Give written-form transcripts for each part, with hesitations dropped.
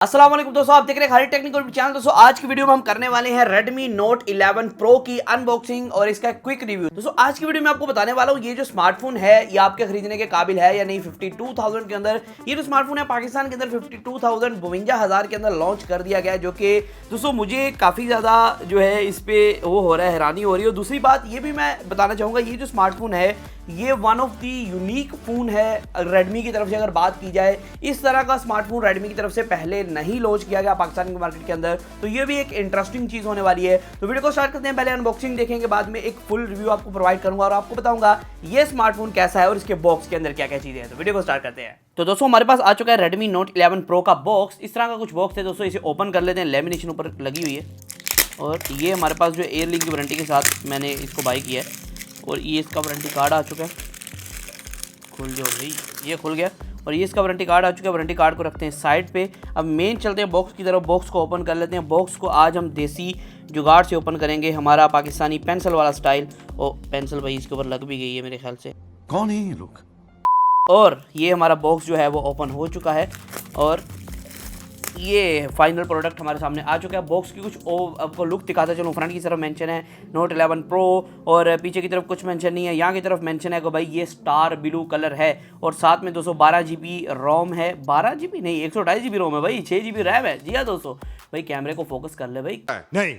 अस्सलाम वालेकुम दोस्तों, आप देख रहे हैं खालिद टेक्निकल चैनल। दोस्तों आज की वीडियो में हम करने वाले हैं Redmi Note 11 Pro की अनबॉक्सिंग और इसका क्विक रिव्यू। दोस्तों आज की वीडियो में आपको बताने वाला हूँ ये जो स्मार्टफोन है ये आपके खरीदने के काबिल है या नहीं। 52,000 के अंदर ये जो स्मार्टफोन है पाकिस्तान के अंदर 52,000 के अंदर लॉन्च कर दिया गया है, जो कि दोस्तों मुझे काफ़ी ज़्यादा जो है इस पर वो हो रहा है, हैरानी हो रही है। और दूसरी बात ये भी मैं बताना चाहूँगा, ये जो स्मार्टफोन है ये one of the unique phone है रेडमी की तरफ से। अगर बात की जाए इस तरह का स्मार्टफोन रेडमी की तरफ से पहले नहीं लॉन्च किया गया पाकिस्तान के मार्केट के अंदर, तो ये भी एक इंटरेस्टिंग चीज़ होने वाली है। तो वीडियो को स्टार्ट करते हैं। पहले अनबॉक्सिंग देखेंगे, बाद में एक फुल रिव्यू आपको प्रोवाइड करूंगा और आपको बताऊंगा ये स्मार्टफोन कैसा है और इसके बॉक्स के अंदर क्या क्या चीज़ें हैं। तो वीडियो को स्टार्ट करते हैं। तो दोस्तों हमारे पास आ चुका है Redmi Note 11 Pro का बॉक्स। इस तरह का कुछ बॉक्स है दोस्तों, इसे ओपन कर लेते हैं। लेमिनेशन ऊपर लगी हुई है और ये हमारे पास जो एयरलिंक की वारंटी के साथ मैंने इसको बाई किया है और ये इसका वारंटी कार्ड आ चुका है। खुल गया भाई, ये खुल गया और ये इसका वारंटी कार्ड आ चुका है। वारंटी कार्ड को रखते हैं साइड पे। अब मेन चलते हैं बॉक्स की तरफ। बॉक्स को ओपन कर लेते हैं। बॉक्स को आज हम देसी जुगाड़ से ओपन करेंगे, हमारा पाकिस्तानी पेंसिल वाला स्टाइल। ओ पेंसिल भाई इसके ऊपर लग भी गई है मेरे ख्याल से। कौन है ये लोग? और ये हमारा बॉक्स जो है वो ओपन हो चुका है और ये फाइनल प्रोडक्ट हमारे सामने आ चुका है। बॉक्स की कुछ आपको लुक दिखाता चलूँ। फ्रंट की तरफ मेंशन है Note 11 Pro और पीछे की तरफ कुछ मेंशन नहीं है। यहाँ की तरफ मेंशन है कि भाई ये स्टार ब्लू कलर है और साथ में 212 GB रोम है। 12 GB नहीं, 128 GB रोम है भाई, 6 GB रैम है। जी हाँ दोस्तों, भाई कैमरे को फोकस कर ले भाई। नहीं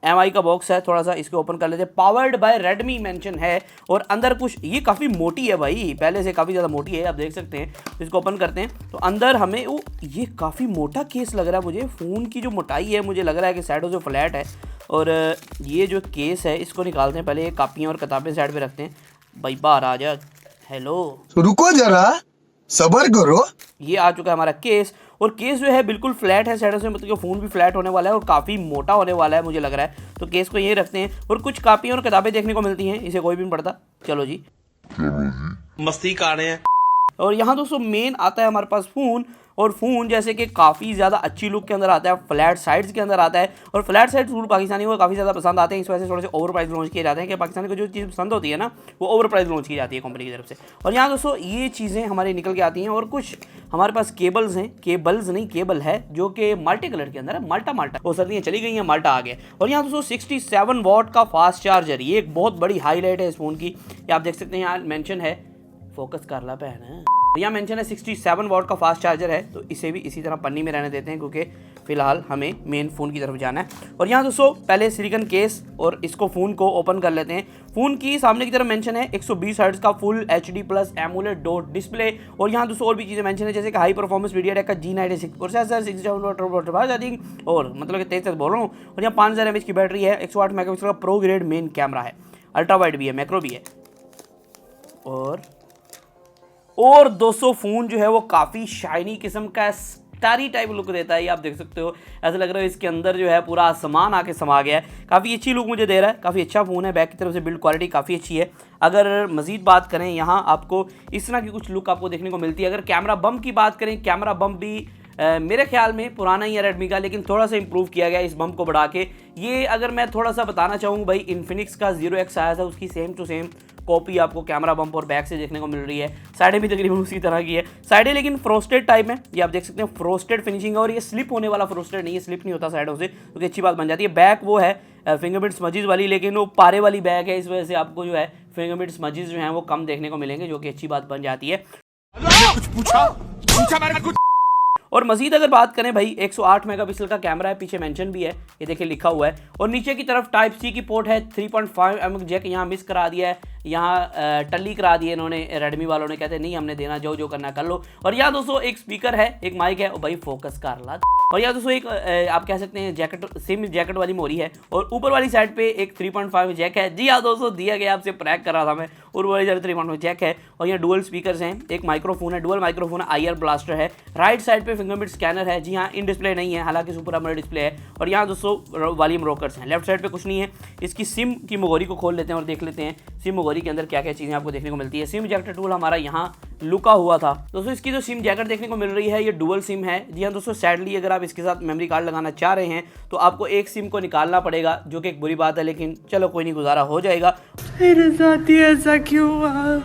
MI का बॉक्स है, थोड़ा सा इसको ओपन कर लेते हैं। पावर्ड बाय रेडमी मेंशन है और अंदर कुछ ये काफ़ी मोटी है भाई, पहले से काफ़ी ज़्यादा मोटी है, आप देख सकते हैं। इसको ओपन करते हैं तो अंदर हमें वो ये काफ़ी मोटा केस लग रहा है मुझे। फ़ोन की जो मोटाई है मुझे लग रहा है कि साइडों से फ्लैट है। और ये जो केस है इसको निकालते हैं। पहले ये कापियाँ और किताबें साइड पर रखते हैं। भाई बाहर आ जा। हेलो रुको जरा, सबर करो। ये आ चुका है हमारा केस और केस जो है बिल्कुल फ्लैट है साइडों से, मतलब कि फ़ोन भी फ्लैट होने वाला है और काफ़ी मोटा होने वाला है मुझे लग रहा है। तो केस को यही रखते हैं और कुछ कापियाँ और किताबें देखने को मिलती हैं, इसे कोई भी नहीं पढ़ता। चलो जी मस्ती कर रहे हैं। और यहाँ दोस्तों मेन आता है हमारे पास फ़ोन। और फ़ोन जैसे कि काफ़ी ज़्यादा अच्छी लुक के अंदर आता है, फ्लैट साइड्स के अंदर आता है और फ्लैट साइड फूड पाकिस्तानी को काफ़ी ज़्यादा पसंद आते हैं। इस वजह से थोड़े से ओवर प्राइस लॉन्च किए जाते हैं कि पाकिस्तानी को जो चीज़ पसंद होती है ना वो ओवर प्राइस लॉन्च की जाती है कंपनी की तरफ से। और यहाँ दोस्तों ये चीज़ें हमारे निकल के आती हैं और कुछ हमारे पास केबल्स हैं, केबल्स नहीं केबल है, जो कि मल्टी कलर के अंदर है। माल्टा वो सर्दियाँ चली गई हैं, माल्टा आ गया। और यहाँ दोस्तों 67 वॉट का फास्ट चार्जर, ये एक बहुत बड़ी हाईलाइट है इस फ़ोन की। ये आप देख सकते हैं, यहाँ मेंशन है, फोकस कर ला पहन, यहाँ मेंशन है 67 वॉट का फास्ट चार्जर है। तो इसे भी इसी तरह पन्नी में रहने देते हैं क्योंकि फिलहाल हमें मेन फ़ोन की तरफ जाना है। और यहाँ दोस्तों पहले सिलिकन केस और इसको फ़ोन को ओपन कर लेते हैं। फ़ोन की सामने की तरफ मेंशन है 120 हर्ट्ज का full HD+ AMOLED dot display. और यहाँ दोस्तों और भी चीज़ें मेंशन है जैसे कि हाई परफॉर्मेंस मीडियाटेक का G96 प्रोसेसर, 67 चार्जिंग और मतलब कि तेज बोल रहा हूँ। और यहाँ 5000 mAh की बैटरी है, 108 मेगापिक्सल का प्रो ग्रेड मेन कैमरा है, अल्ट्रा वाइड भी है, मैक्रो भी है। और दोस्तों फ़ोन जो है वो काफ़ी शाइनी किस्म का स्टारी टाइप लुक देता है। ये आप देख सकते हो, ऐसा लग रहा है इसके अंदर जो है पूरा आसमान आके समा गया है। काफ़ी अच्छी लुक मुझे दे रहा है, काफ़ी अच्छा फ़ोन है। बैक की तरफ से बिल्ड क्वालिटी काफ़ी अच्छी है। अगर मज़ीद बात करें यहाँ आपको इस तरह की कुछ लुक आपको देखने को मिलती है। अगर कैमरा बम्प की बात करें, कैमरा बम्प भी मेरे ख्याल में पुराना ही है रेडमी का, लेकिन थोड़ा सा इंप्रूव किया गया इस बम्प को बढ़ा के। ये अगर मैं थोड़ा सा बताना चाहूँ भाई, इन्फिनिक्स का 0x आया था, उसकी सेम टू सेम कॉपी आपको कैमरा बम्प और बैक से देखने को मिल रही है। साइडें भी तकरीबन उसी तरह की है, साइडें लेकिन फ्रोस्टेड टाइप में। ये आप देख सकते हैं फ्रोस्टेड फिनिशिंग, और ये स्लिप होने वाला फ्रोस्टेड नहीं है, स्लिप नहीं होता साइडों से, क्योंकि अच्छी बात बन जाती है। बैक वो है फिंगरप्रिंट स्मजीज वाली, लेकिन वो पारे वाली बैक है, इस वजह से आपको जो है फिंगरप्रिंट स्मजीज जो हैं वो कम देखने को मिलेंगे, जो कि अच्छी बात बन जाती है। कुछ पूछा मैंने कुछ। और मजीद अगर बात करें भाई, 108 मेगापिक्सल का कैमरा है, पीछे मेंशन भी है, ये देखिए लिखा हुआ है। और नीचे की तरफ Type-C की पोर्ट है, 3.5 mm जैक यहाँ मिस करा दिया है, यहाँ टल्ली करा दिया इन्होंने, रेडमी वालों ने। कहते नहीं हमने देना, जो करना कर लो। और यहाँ दोस्तों एक स्पीकर है, एक माइक है, और भाई फोकस कर ला। और यहाँ दोस्तों एक आप कह सकते हैं जैकेट, सिम जैकेट वाली मोरी है। और ऊपर वाली साइड पे एक 3.5 जैक है। जी हाँ दोस्तों, दिया गया, आपसे प्रैक कर रहा था मैं। ऊपर वाली साइड 3.5 जैक है और यहाँ डुअल स्पीकर्स हैं, एक माइक्रोफोन है, डुअल माइक्रोफोन है, IR ब्लास्टर है। राइट साइड पे फिंगरप्रिंट स्कैनर है। जी हाँ, इन डिस्प्ले नहीं है, हालांकि सुपर AMOLED डिस्प्ले है। और यहाँ दोस्तों वॉल्यूम रोकर्स हैं। लेफ्ट साइड पे कुछ नहीं है। इसकी सिम की मोगोरी को खोल लेते हैं और देख लेते हैं सिम मोगोरी के अंदर क्या क्या चीज़ें आपको देखने को मिलती है। सिम जैकेट टूल हमारा यहाँ लुका हुआ था दोस्तों। इसकी जो सिम जैकेट देखने को मिल रही है ये डुअल सिम है। जी हाँ दोस्तों, सैडली अगर आप इसके साथ मेमोरी कार्ड लगाना चाह रहे हैं तो आपको एक सिम को निकालना पड़ेगा, जो कि एक बुरी बात है, लेकिन चलो कोई नहीं, गुजारा हो जाएगा। मेरे साथ ही ऐसा क्यों हुआ?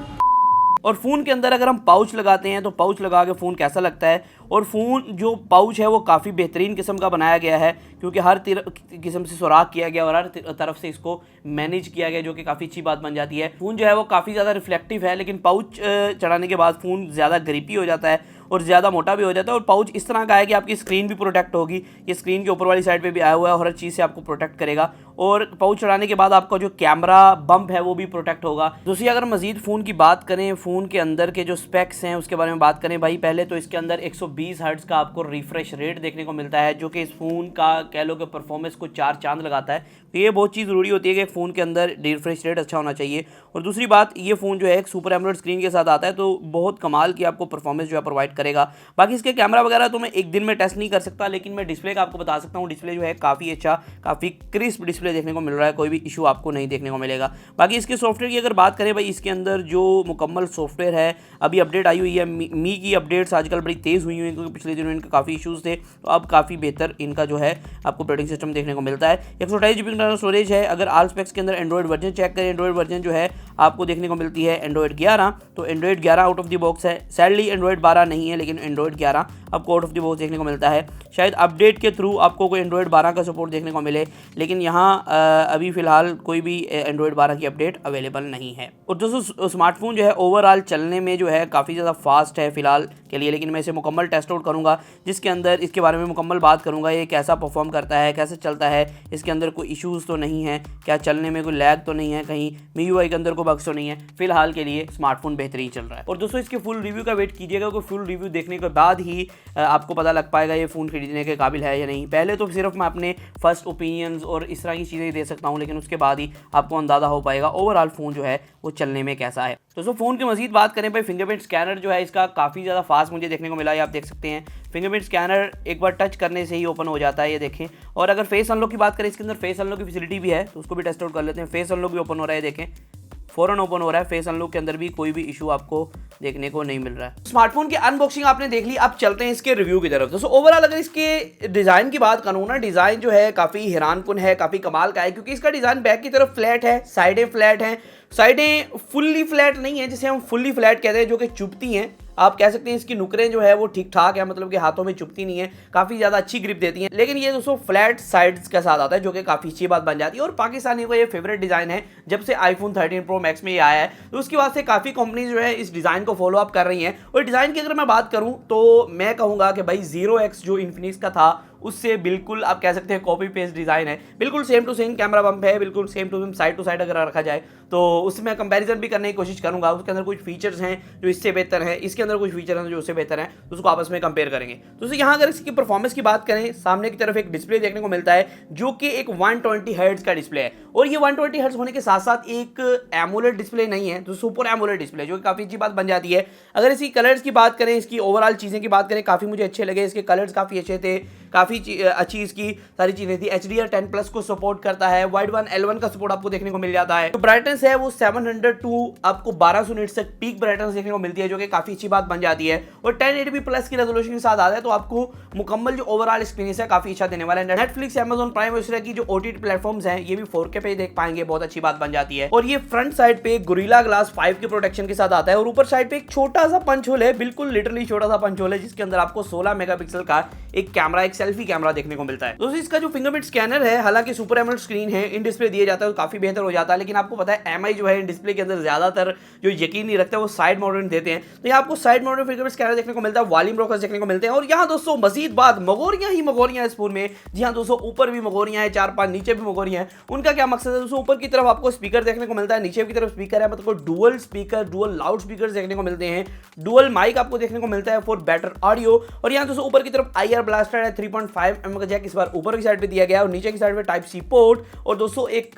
और फ़ोन के अंदर अगर हम पाउच लगाते हैं तो पाउच लगा के फ़ोन कैसा लगता है, और फ़ोन जो पाउच है वो काफ़ी बेहतरीन किस्म का बनाया गया है क्योंकि हर किस्म से सुराख किया गया और हर तरफ से इसको मैनेज किया गया, जो कि काफ़ी अच्छी बात बन जाती है। फ़ोन जो है वो काफ़ी ज़्यादा रिफ्लेक्टिव है, लेकिन पाउच चढ़ाने के बाद फ़ोन ज़्यादा ग्रिपी हो जाता है और ज़्यादा मोटा भी हो जाता है। और पाउच इस तरह का है कि आपकी स्क्रीन भी प्रोटेक्ट होगी, ये स्क्रीन के ऊपर वाली साइड पे भी आया हुआ है और हर चीज़ से आपको प्रोटेक्ट करेगा। और पाउच चढ़ाने के बाद आपका जो कैमरा बम्प है वो भी प्रोटेक्ट होगा। दूसरी अगर मज़ीद फ़ोन की बात करें, फ़ोन के अंदर के जो स्पेक्स हैं उसके बारे में बात करें भाई, पहले तो इसके अंदर 120 हर्ट्ज़ का आपको रिफ्रेश रेट देखने को मिलता है, जो कि इस फ़ोन का कह लो कि परफॉर्मेंस को 4 चांद लगाता है। तो ये बहुत चीज़ ज़रूरी होती है कि फ़ोन के अंदर रिफ्रेश रेट अच्छा होना चाहिए। और दूसरी बात, ये फ़ोन जो है एक सुपर एमोलेड स्क्रीन के साथ आता है, तो बहुत कमाल की आपको परफॉर्मेंस जो है प्रोवाइड करेगा। बाकी इसके कैमरा वगैरह तो मैं एक दिन में टेस्ट नहीं कर सकता, लेकिन मैं डिस्प्ले का आपको बता सकता हूँ। डिस्प्ले जो है काफ़ी अच्छा, काफ़ी क्रिस्प डिस्प्ले देखने को मिल रहा है, कोई भी इशू आपको नहीं देखने को मिलेगा। बाकी इसके सॉफ्टवेयर की अगर बात करें भाई, इसके अंदर जो मुकम्मल सॉफ्टवेयर है, अभी अपडेट आई हुई है, मी की अपडेट्स आजकल बड़ी तेज़ हुई हैं क्योंकि पिछले दिनों इनके काफ़ी इशूज़ थे, तो अब काफ़ी बेहतर इनका जो है आपको ऑपरेटिंग सिस्टम देखने को मिलता है। 128 GB इंटरनल स्टोरेज है। अगर ऑल स्पेक्स के अंदर एंड्रॉइड वर्जन चेक करें, एंड्रॉइड वर्जन जो है आपको देखने को मिलती है एंड्रॉइड 11, तो Android 11 out of the box है। सैडली एंड्रॉइड 12 नहीं है, लेकिन एंड्रॉइड 11 आपको आउट ऑफ द बॉक्स देखने को मिलता है। शायद अपडेट के थ्रू आपको कोई एंड्रॉइड 12 का सपोर्ट देखने को मिले, लेकिन यहाँ अभी फ़िलहाल कोई भी एंड्रॉइड 12 की अपडेट अवेलेबल नहीं है। और दोस्तों स्मार्टफोन जो है ओवरऑल चलने में जो है काफ़ी ज़्यादा फास्ट है फ़िलहाल के लिए, लेकिन मैं इसे मुकम्मल टेस्ट आउट करूँगा, जिसके अंदर इसके बारे में मुकम्मल बात करूँगा, ये कैसा परफॉर्म करता है, कैसे चलता है, इसके अंदर कोई इश्यूज़ तो नहीं है, क्या चलने में कोई लैग तो नहीं है, कहीं MIUI के अंदर कोई बग्स तो नहीं है। फिलहाल के लिए स्मार्टफोन बेहतरीन चल रहा है। और दोस्तों इसके फुल रिव्यू का वेट कीजिएगा, क्योंकि फुल रिव्यू देखने के बाद ही आपको पता लग पाएगा ये फ़ोन खरीदने के काबिल है या नहीं। पहले तो सिर्फ मैं अपने फर्स्ट ओपिनियंस और इस तरह की चीज़ें दे सकता हूँ, लेकिन उसके बाद ही आपको अंदाज़ा हो पाएगा ओवरऑल फ़ोन जो है वो चलने में कैसा है। दोस्तों फ़ोन की मज़ीद बात करें भाई, फिंगरप्रिंट स्कैनर जो है इसका काफ़ी ज़्यादा फास्ट मुझे देखने को मिला है। आप देख सकते हैं फिंगरप्रिंट स्कैनर एक बार टच करने से ही ओपन हो जाता है, ये देखें। और अगर फेस अनलॉक की बात करें, इसके अंदर फेस अनलॉक की फैसिलिटी भी है, तो उसको भी टेस्ट आउट कर लेते हैं। फेस अनलॉक भी ओपन हो रहा है, देखें फ़ौरन ओपन हो रहा है। फेस अनलॉक के अंदर भी कोई भी इशू आपको देखने को नहीं मिल रहा है। स्मार्टफोन की अनबॉक्सिंग आपने देख ली, अब चलते हैं इसके रिव्यू की तरफ। दोस्तों ओवरऑल अगर इसके डिज़ाइन की बात करूँ ना, डिज़ाइन जो है काफ़ी हैरानकुन है, काफ़ी कमाल का है, क्योंकि इसका डिज़ाइन बैक की तरफ फ्लैट है, साइडें फ्लैट हैं। साइडें फुल्ली फ्लैट नहीं है जिसे हम फुल्ली फ्लैट कहते हैं, जो कि चुभती हैं। आप कह सकते हैं इसकी नुकरें जो है वो ठीक ठाक है, मतलब कि हाथों में चुभती नहीं है, काफ़ी ज़्यादा अच्छी ग्रिप देती हैं। लेकिन ये दोस्तों फ्लैट साइड्स के साथ आता है, जो कि काफ़ी अच्छी बात बन जाती है। और पाकिस्तानियों का ये फेवरेट डिज़ाइन है, जब से iPhone 13 Pro Max में ये आया है, तो उसके बाद से काफ़ी कंपनीज जो है इस डिज़ाइन को फॉलो अप कर रही हैं। और डिज़ाइन की अगर मैं बात करूँ तो मैं कहूँगा कि भाई 0x जो इन्फिनिक्स का था उससे बिल्कुल आप कह सकते हैं कॉपी पेस्ट डिज़ाइन है, बिल्कुल same to same camera bump है, बिल्कुल same to same side to side अगर रखा जाए तो उससे मैं कंपैरिजन भी करने की कोशिश करूंगा। उसके अंदर कुछ फीचर्स हैं जो इससे बेहतर हैं, इसके अंदर कुछ फीचर हैं जो उससे बेहतर हैं, तो उसको आपस में कंपेयर करेंगे। तो यहाँ अगर इसकी परफॉर्मेंस की बात करें, सामने की तरफ एक डिस्प्ले देखने को मिलता है जो कि एक 120 हर्ट्ज का डिस्प्ले है। और ये 120 हर्ट्ज होने के साथ साथ एक एमोलेड डिस्प्ले नहीं है, तो सुपर एमोलेड डिस्प्ले, जो कि काफ़ी अच्छी बात बन जाती है। अगर इसकी कलर्स की बात करें, इसकी ओवरऑल चीज़ें की बात करें, काफ़ी मुझे अच्छे लगे, इसके कलर्स काफ़ी अच्छे थे, काफ़ी अच्छी इसकी सारी चीज़ें थी। HDR10+ को सपोर्ट करता है, वाइड वन L1 का सपोर्ट आपको देखने को मिल जाता है। तो ब्राइटनेस है वो 702 आपको 1200 निट्स तक पीक ब्राइटनेस देखने को मिलती है, जो कि काफ़ी अच्छी बात बन जाती है। और 1080p+ की रेजोल्यूशन के साथ आता है, तो आपको मुकम्मल जो ओवरऑल एक्सपीरियंस है काफ़ी अच्छा देने वाला है। नेटफ्लिक्स, Amazon प्राइम और इस तरह की जो OTT प्लेटफॉर्म्स हैं ये भी 4K पे देख पाएंगे, बहुत अच्छी बात बन जाती है। और ये फ्रंट साइड पे गोरिल्ला ग्लास 5 के प्रोटेक्शन के साथ आता है। और ऊपर साइड पे एक छोटा सा पंच होल है, बिल्कुल लिटरली छोटा सा पंच होल है, जिसके अंदर आपको 16 मेगापिक्सल का एक कैमरा, एक सेल्फी कैमरा देखने को मिलता है। दोस्तों इसका जो फिंगरप्रिंट स्कैनर है, हालांकि सुपर एमोलेड स्क्रीन है, इन डिस्प्ले दिया जाता है तो काफी बेहतर हो जाता है, लेकिन आपको पता है MI जो है इन डिस्प्ले के अंदर ज्यादातर जो यकीन नहीं रखता है वो साइड माउंटेड देते हैं। तो यहाँ आपको साइड माउंटेड फिंगरप्रिंट स्कैनर देखने को मिलता है, वॉल्यूम रोकर्स देखने को मिलते हैं। और यहाँ दोस्तों मजीद बात, मगोरियां ही मगोरियां इस फोन में। जी हाँ दोस्तों, ऊपर भी मगोरियां हैं, 4-5 नीचे भी मगोरियां हैं। उनका क्या मकसद है दोस्तों, ऊपर की तरफ आपको स्पीकर देखने को मिलता है, नीचे की तरफ स्पीकर है, मतलब dual speaker, dual loud speaker देखने को मिलते हैं, डुअल माइक आपको देखने को मिलता है फॉर बेटर ऑडियो। और यहाँ दोस्तों ऊपर की तरफ IR ब्लास्टर है, 3.5mm का जैक इस बार ऊपर की साइड पे दिया गया है, और नीचे की साइड पे Type-C पोर्ट। और दोस्तों एक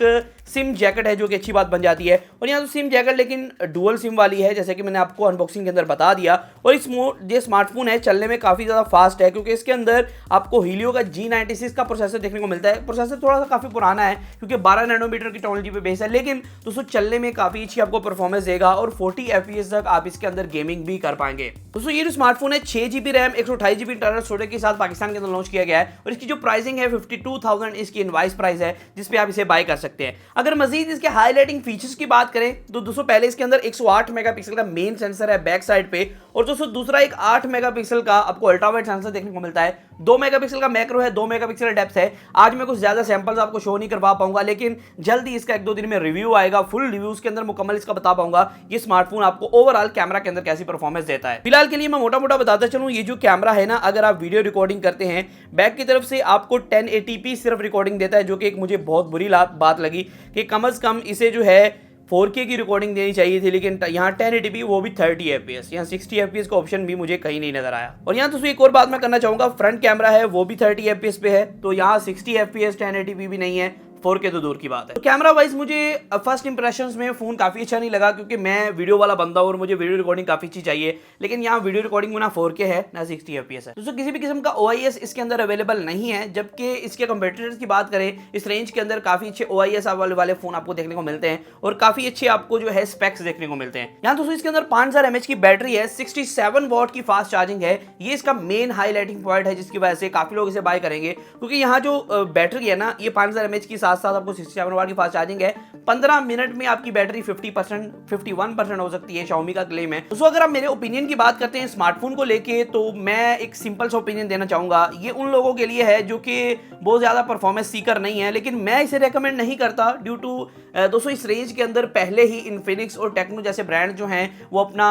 सिम जैकेट है, जो कि अच्छी बात बन जाती है। और यहाँ तो सिम जैकेट लेकिन डुअल सिम वाली है, जैसे कि मैंने आपको अनबॉक्सिंग के अंदर बता दिया। और इस ये स्मार्टफोन है चलने में काफ़ी ज़्यादा फास्ट है, क्योंकि इसके अंदर आपको हीलियो का G96 का प्रोसेसर देखने को मिलता है। प्रोसेसर थोड़ा सा काफ़ी पुराना है, क्योंकि 12 नैनोमीटर की टेक्नोलॉजी पे बेस है, लेकिन दोस्तों चलने में काफ़ी अच्छी आपको परफॉर्मेंस देगा। और 40 FPS तक आप इसके अंदर गेमिंग भी कर पाएंगे। दोस्तों ये जो स्मार्टफोन है 6 GB RAM 128 GB internal storage के साथ पाकिस्तान के अंदर लॉन्च लॉन्च किया गया है और इसकी जो प्राइसिंग है 52,000 इसकी इनवाइस प्राइस है जिस पे आप इसे बाय कर सकते हैं। अगर मजीद इसके हाईलाइटिंग फीचर्स की बात करें तो दोस्तों पहले इसके अंदर 108 मेगापिक्सल का मेन सेंसर है बैक साइड पे और दोस्तों दूसरा एक 8 मेगापिक्सल का आपको अल्ट्रावाइड सेंसर देखने को मिलता है। 2 मेगापिक्सल का मैक्रो है, 2 मेगापिक्सल डेप्थ है। आज मैं कुछ ज्यादा सैंपल्स आपको शो नहीं करवा पाऊंगा, लेकिन जल्दी इसका 1-2 दिन में रिव्यू आएगा, फुल रिव्यूज के अंदर मुकम्मल इसका बता पाऊंगा ये स्मार्टफोन आपको ओवरऑल कैमरा के अंदर कैसी परफॉर्मेंस देता है। फिलहाल के लिए मैं मोटा मोटा बताता चलूं, ये जो कैमरा है ना, अगर आप वीडियो रिकॉर्डिंग करते हैं बैक की तरफ से आपको 1080p सिर्फ रिकॉर्डिंग देता है, जो कि एक मुझे बहुत बुरी बात लगी कि कम से कम इसे जो है 4K की रिकॉर्डिंग देनी चाहिए थी, लेकिन यहाँ 1080p वो भी 30 fps, यहाँ 60 fps का ऑप्शन भी मुझे कहीं नहीं नजर आया। और यहाँ दोस्तों एक और बात मैं करना चाहूंगा, फ्रंट कैमरा है वो भी 30 fps पे है, तो यहाँ 60 fps 1080p भी नहीं है, 4K तो दूर की बात है। तो कैमरा वाइज मुझे फर्स्ट इंप्रेशंस में फोन काफी अच्छा नहीं लगा, क्योंकि मैं वीडियो वाला बंदा हूं और मुझे वीडियो रिकॉर्डिंग काफी अच्छी चाहिए, लेकिन यहाँ वीडियो रिकॉर्डिंग में ना 4K है ना 60 fps है। दोस्तों किसी भी किस्म का OIS इसके अंदर अवेलेबल नहीं है, जबकि इसके कंपेटिटर्स की बात करें इस रेंज के अंदर काफी अच्छे OIS वाले फोन आपको देखने को मिलते हैं और काफी अच्छे आपको जो है स्पेक्स देखने को मिलते हैं। यहाँ दोस्तों इसके अंदर 5000 mAh की बैटरी है, 67 वॉट की फास्ट चार्जिंग है, ये इसका मेन हाईलाइटिंग पॉइंट है जिसकी वजह से काफी लोग इसे बाय करेंगे, क्योंकि यहाँ जो बैटरी है ना ये 5000 mAh की साथ साथ आपको 67 वाट की फास्ट चार्जिंग है। 15 मिनट में आपकी बैटरी 50% 51% हो सकती है, Xiaomi का क्लेम है। दोस्तों अगर आप मेरे ओपिनियन की बात करते हैं स्मार्टफोन को लेके, तो मैं एक सिंपल सा ओपिनियन देना चाहूंगा, ये उन लोगों के लिए है जो कि बहुत ज्यादा परफॉर्मेंस सीकर नहीं है, लेकिन मैं इसे रेकमेंड नहीं करता ड्यू टू दोस्तों इस रेंज के अंदर पहले ही इन्फिनिक्स और टेक्नो जैसे ब्रांड जो हैं वो अपना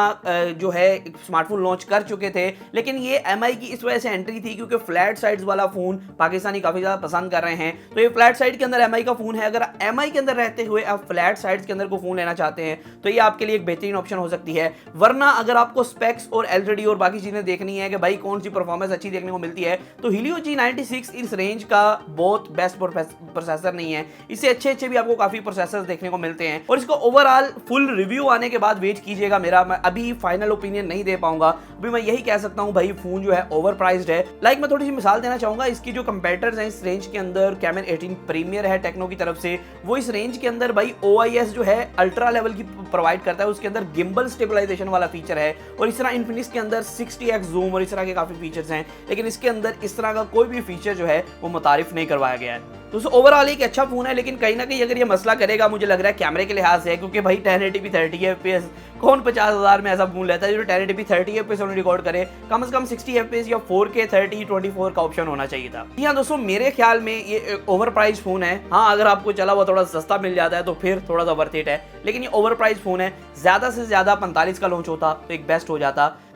जो है स्मार्टफोन लॉन्च कर चुके थे, लेकिन ये MI की इस वजह से एंट्री थी क्योंकि फ्लैट साइड्स वाला फोन पाकिस्तानी काफी ज्यादा पसंद कर रहे हैं। तो ये फ्लैट साइड के अंदर MI का फोन है, अगर MI के अंदर रहते हुए आप फ्लैट साइड्स के अंदर को फोन लेना चाहते हैं तो ये आपके लिए एक बेहतरीन ऑप्शन हो सकती है। वरना अगर आपको स्पेक्स और LCD और बाकी चीजें देखनी है कि भाई कौन सी परफॉर्मेंस अच्छी देखने को मिलती है, तो Helio G96 इस रेंज का बहुत बेस्ट प्रोसेसर नहीं है, इससे अच्छे भी आपको काफी प्रोसेसर देखने को मिलते हैं। और इसको ओवरऑल फुल रिव्यू आने के बाद वेट कीजिएगा मेरा, मैं अभी फाइनल ओपिनियन नहीं दे पाऊंगा। अभी मैं यही कह सकता हूं भाई फोन जो है ओवर प्राइस्ड है। मैं थोड़ी सी मिसाल देना चाहूंगा, इसकी जो कंपेटिटर्स हैं इस रेंज के अंदर, कैमन 18 प्रीमियर है टेक्नो की तरफ से, वो इस रेंज के अंदर भाई OIS जो है अल्ट्रा लेवल की प्रोवाइड करता है, उसके अंदर गिम्बल स्टेबलाइजेशन वाला फीचर है, और इस तरह इन्फिनिक्स के अंदर 60x जूम और इस तरह के काफी फीचर्स हैं, लेकिन इसके अंदर इस तरह का कोई भी फीचर जो है वो मुतारिफ नहीं करवाया गया है। दोस्तों ओवरऑल एक अच्छा फोन है, लेकिन कहीं ना कहीं अगर ये मसला करेगा मुझे लग रहा है कैमरे के लिहाज से, क्योंकि भाई 1080p 30 fps कौन 50,000 में ऐसा फोन लेता है जो 1080p 30 fps में रिकॉर्ड करे, कम से कम 60 fps या 4K 30/24 का ऑप्शन होना चाहिए था। यहाँ दोस्तों मेरे ख्याल में ये ओवर प्राइस फोन है। हाँ अगर आपको चला हुआ थोड़ा सस्ता मिल जाता है तो फिर थोड़ा सा वर्थ इट है, लेकिन ये ओवर प्राइस फोन है। ज्यादा से ज्यादा 45 का लॉन्च होता तो एक बेस्ट हो जाता,